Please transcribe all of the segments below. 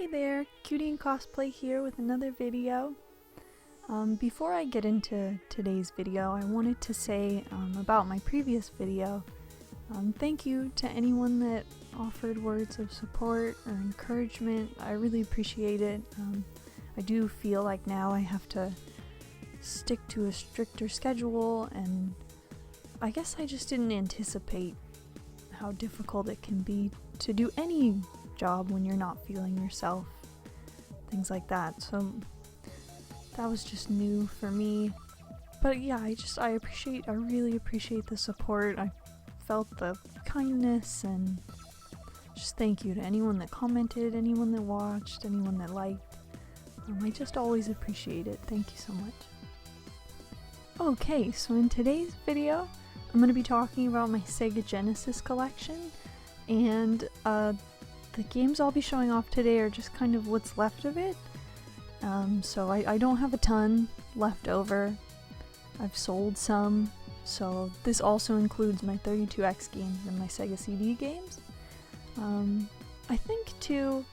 Hey there, Cutie and Cosplay here with another video. Before I get into today's video, I wanted to say about my previous video. Thank you to anyone that offered words of support or encouragement. I really appreciate it. I do feel like now I have to stick to a stricter schedule, and I guess I just didn't anticipate how difficult it can be to do any job when you're not feeling yourself, things like that. So that was just new for me, but yeah, I really appreciate the support. I felt the kindness, and just thank you to anyone that commented, anyone that watched, anyone that liked. I just always appreciate it. Thank you so much. Okay, so in today's video I'm going to be talking about my Sega Genesis collection, and the games I'll be showing off today are just kind of what's left of it. So I don't have a ton left over. I've sold some, so this also includes my 32X games and my Sega CD games. I think too,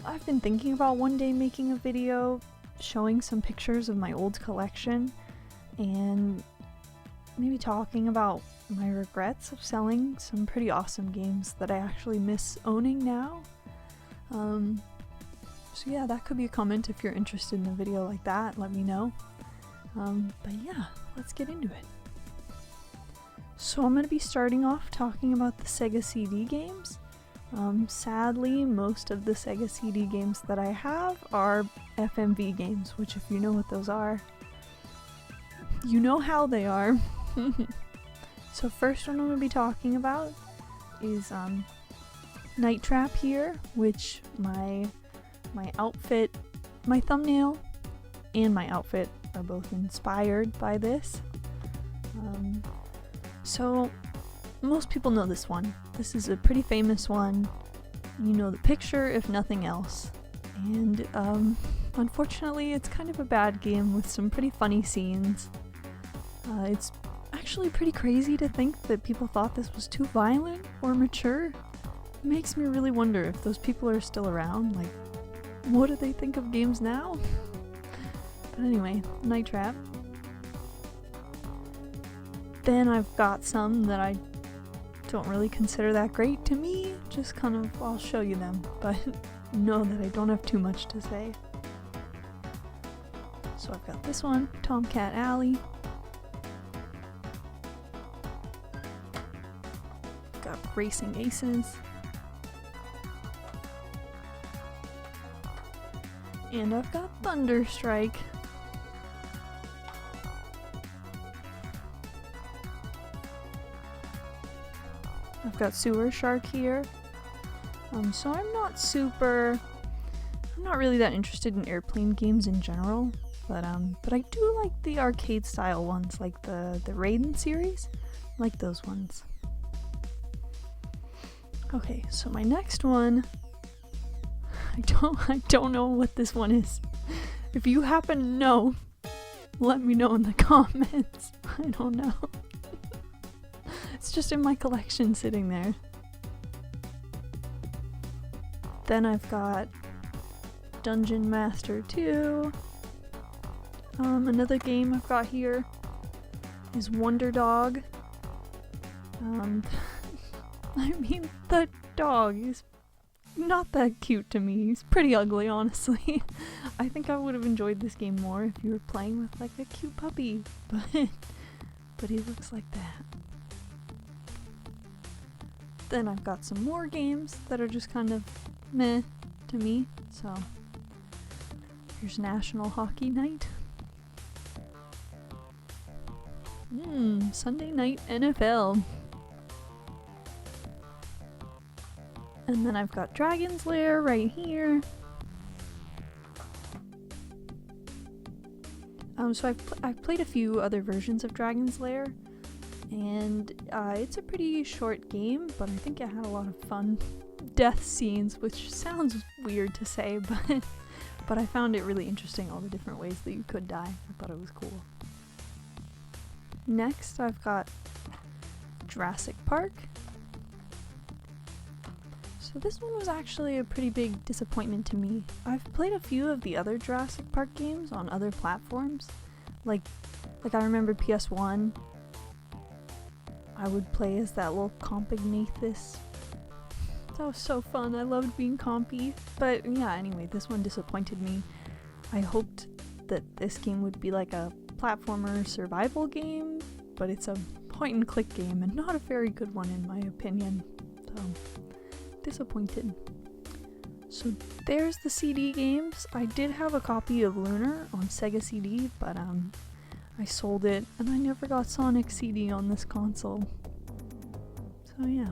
I've been thinking about one day making a video showing some pictures of my old collection and maybe talking about my regrets of selling some pretty awesome games that I actually miss owning now. So yeah, that could be a comment if you're interested in a video like that, let me know. But yeah, let's get into it. So I'm going to be starting off talking about the Sega CD games. Sadly, most of the Sega CD games that I have are FMV games, which if you know what those are, you know how they are. So first one I'm going to be talking about is Night Trap here, which my outfit, my thumbnail and my outfit are both inspired by this. So most people know this one. This is a pretty famous one. You know the picture if nothing else. And unfortunately it's kind of a bad game with some pretty funny scenes. It's actually pretty crazy to think that people thought this was too violent or mature. It makes me really wonder if those people are still around. Like, what do they think of games now? But anyway, Night Trap. Then I've got some that I don't really consider that great to me. Just kind of, I'll show you them, but know that I don't have too much to say. So I've got this one, Tomcat Alley. Got Racing Aces. And I've got Thunderstrike. I've got Sewer Shark here. So I'm not really that interested in airplane games in general, but I do like the arcade style ones, like the Raiden series. I like those ones. Okay, so my next one, I don't know what this one is. If you happen to know, let me know in the comments. I don't know. It's just in my collection sitting there. Then I've got Dungeon Master 2. Another game I've got here is Wonder Dog. I mean, the dog is not that cute to me. He's pretty ugly, honestly. I think I would have enjoyed this game more if you were playing with like a cute puppy, but he looks like that. Then I've got some more games that are just kind of meh to me. So here's National Hockey Night. Sunday Night NFL. And then I've got Dragon's Lair right here. So I've played a few other versions of Dragon's Lair, and it's a pretty short game, but I think it had a lot of fun death scenes, which sounds weird to say, but I found it really interesting, all the different ways that you could die. I thought it was cool. Next, I've got Jurassic Park. So So this one was actually a pretty big disappointment to me. I've played a few of the other Jurassic Park games on other platforms. Like I remember PS1, I would play as that little Compagnathus. That was so fun, I loved being compy. But yeah, anyway, this one disappointed me. I hoped that this game would be like a platformer survival game, but it's a point and click game and not a very good one in my opinion. So, disappointed. So there's the CD games. I did have a copy of Lunar on Sega CD, but I sold it and I never got Sonic CD on this console. So yeah.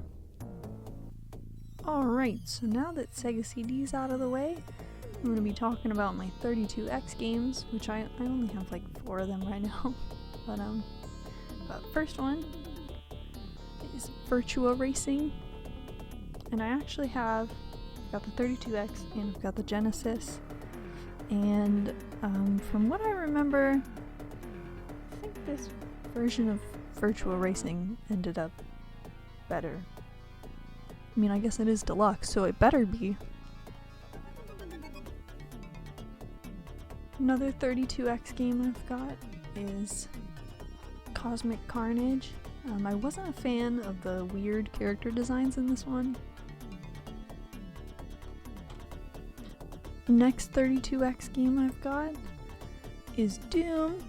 Alright, so now that Sega CD's out of the way, I'm going to be talking about my 32X games, which I only have like 4 of them right now. But first one is Virtua Racing. And I actually I've got the 32X and I've got the Genesis. And from what I remember, I think this version of Virtua Racing ended up better. I mean, I guess it is deluxe, so it better be. Another 32X game I've got is Cosmic Carnage. I wasn't a fan of the weird character designs in this one. Next 32X game I've got is Doom.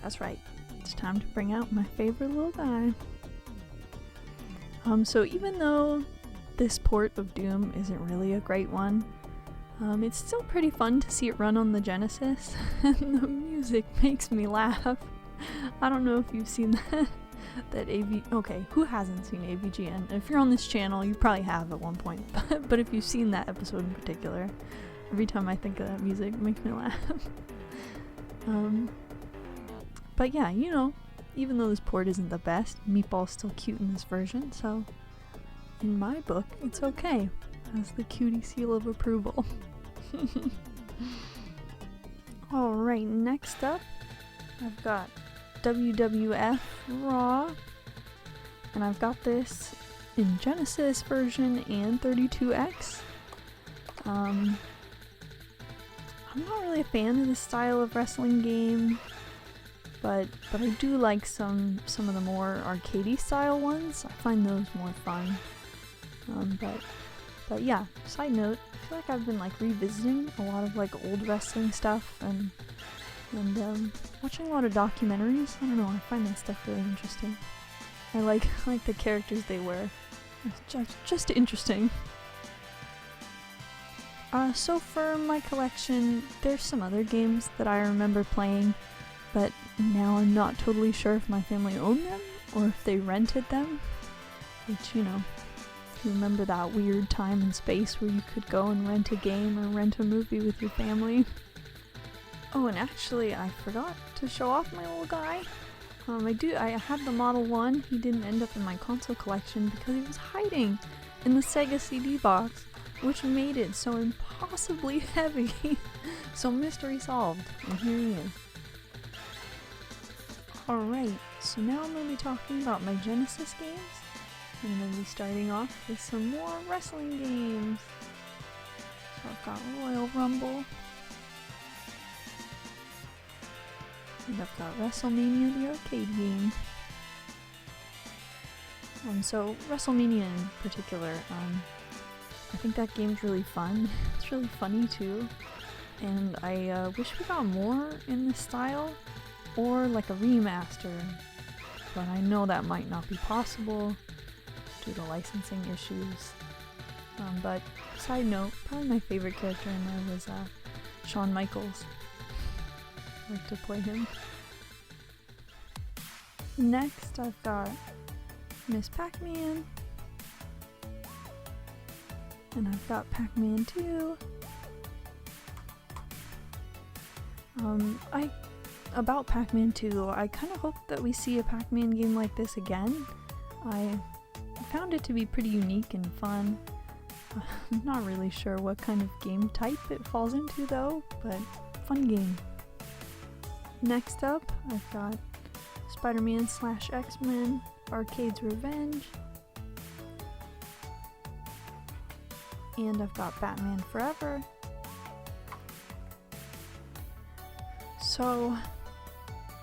That's right, it's time to bring out my favorite little guy. So even though this port of Doom isn't really a great one, it's still pretty fun to see it run on the Genesis, and the music makes me laugh. I don't know if you've seen that okay, who hasn't seen AVGN? If you're on this channel, you probably have at one point, but if you've seen that episode in particular, every time I think of that music, it makes me laugh. But yeah, you know, even though this port isn't the best, Meatball's still cute in this version, so in my book, it's okay. Has the cutie seal of approval. Alright, next up, I've got WWF Raw, and I've got this in Genesis version and 32X. I'm not really a fan of this style of wrestling game, but I do like some of the more arcadey style ones. I find those more fun. But yeah, side note, I feel like I've been like revisiting a lot of like old wrestling stuff and watching a lot of documentaries. I don't know, I find that stuff really interesting. I like the characters they wear. It's just interesting. So for my collection, there's some other games that I remember playing, but now I'm not totally sure if my family owned them or if they rented them, which, you know, you remember that weird time and space where you could go and rent a game or rent a movie with your family. Oh, and actually I forgot to show off my little guy. I had the Model 1. He didn't end up in my console collection because he was hiding in the Sega CD box, which made it so impossibly heavy. So mystery solved, and here he is. Alright, so now I'm going to be talking about my Genesis games. I'm going to be starting off with some more wrestling games. So I've got Royal Rumble. And I've got WrestleMania, the arcade game. So WrestleMania in particular, I think that game's really fun. It's really funny too. And I wish we got more in this style, or like a remaster. But I know that might not be possible due to licensing issues. But side note, probably my favorite character in there was Shawn Michaels. I like to play him. Next, I've got Miss Pac-Man. And I've got Pac-Man 2. About Pac-Man 2, I kind of hope that we see a Pac-Man game like this again. I found it to be pretty unique and fun. I'm not really sure what kind of game type it falls into though, but fun game. Next up, I've got Spider-Man / X-Men Arcade's Revenge. and I've got Batman Forever. So,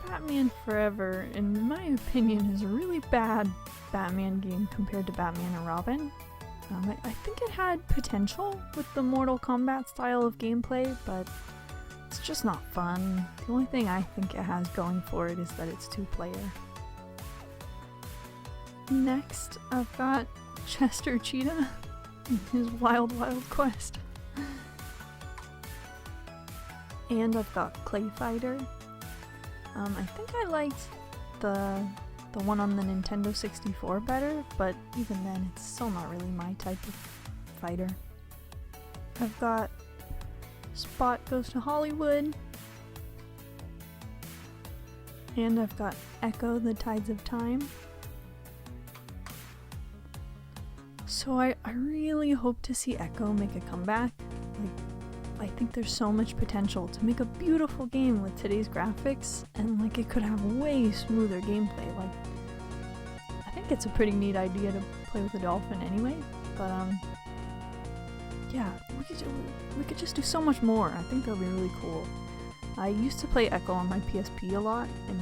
Batman Forever, in my opinion, is a really bad Batman game compared to Batman and Robin. I think it had potential with the Mortal Kombat style of gameplay, but it's just not fun. The only thing I think it has going for it is that it's 2-player. Next, I've got Chester Cheetah and his Wild Wild Quest. And I've got Clay Fighter. I think I liked the one on the Nintendo 64 better, but even then it's still not really my type of fighter. I've got Spot Goes to Hollywood, and I've got Echo the Tides of Time. So I really hope to see Echo make a comeback. I think there's so much potential to make a beautiful game with today's graphics, and it could have way smoother gameplay. I think it's a pretty neat idea to play with a dolphin anyway, but yeah, we could just do so much more. I think that would be really cool. I used to play Echo on my PSP a lot in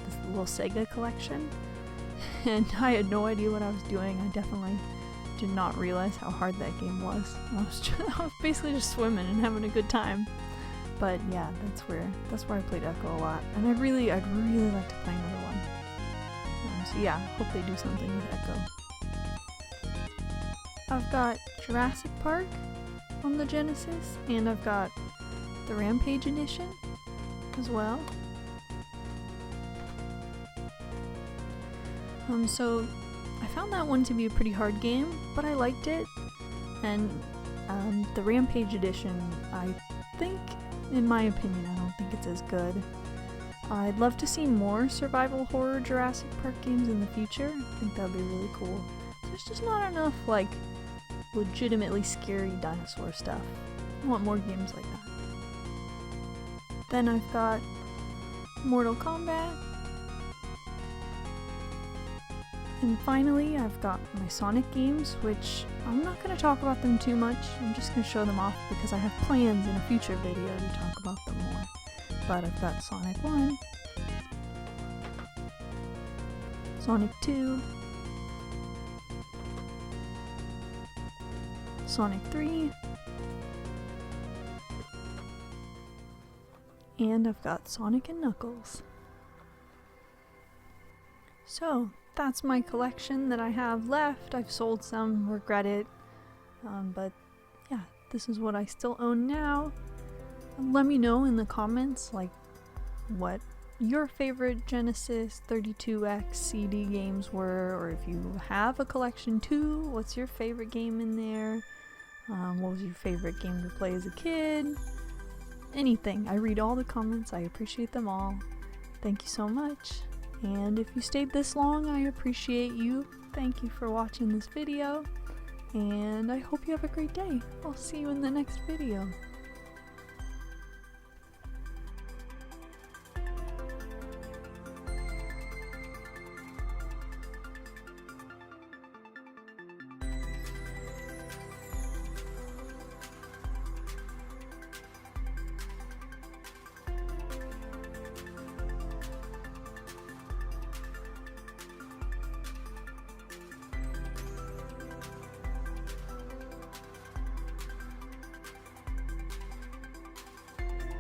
this little Sega collection, and I had no idea what I was doing. I definitely did not realize how hard that game was. I was basically just swimming and having a good time. But yeah, that's where I played Echo a lot, and I'd really like to play another one. So yeah, hope they do something with Echo. I've got Jurassic Park on the Genesis, and I've got the Rampage Edition as well. So I found that one to be a pretty hard game, but I liked it, and the Rampage Edition, I think, in my opinion, I don't think it's as good. I'd love to see more survival horror Jurassic Park games in the future. I think that'd be really cool. There's just not enough, legitimately scary dinosaur stuff. I want more games like that. Then I've got Mortal Kombat. And finally, I've got my Sonic games, which I'm not going to talk about them too much. I'm just going to show them off because I have plans in a future video to talk about them more. But I've got Sonic 1, Sonic 2, Sonic 3, and I've got Sonic and Knuckles. So, that's my collection that I have left. I've sold some, regret it, but yeah, this is what I still own now. Let me know in the comments what your favorite Genesis 32X CD games were, or if you have a collection too, what's your favorite game in there? What was your favorite game to play as a kid? Anything. I read all the comments. I appreciate them all. Thank you so much. And if you stayed this long, I appreciate you. Thank you for watching this video, and I hope you have a great day. I'll see you in the next video.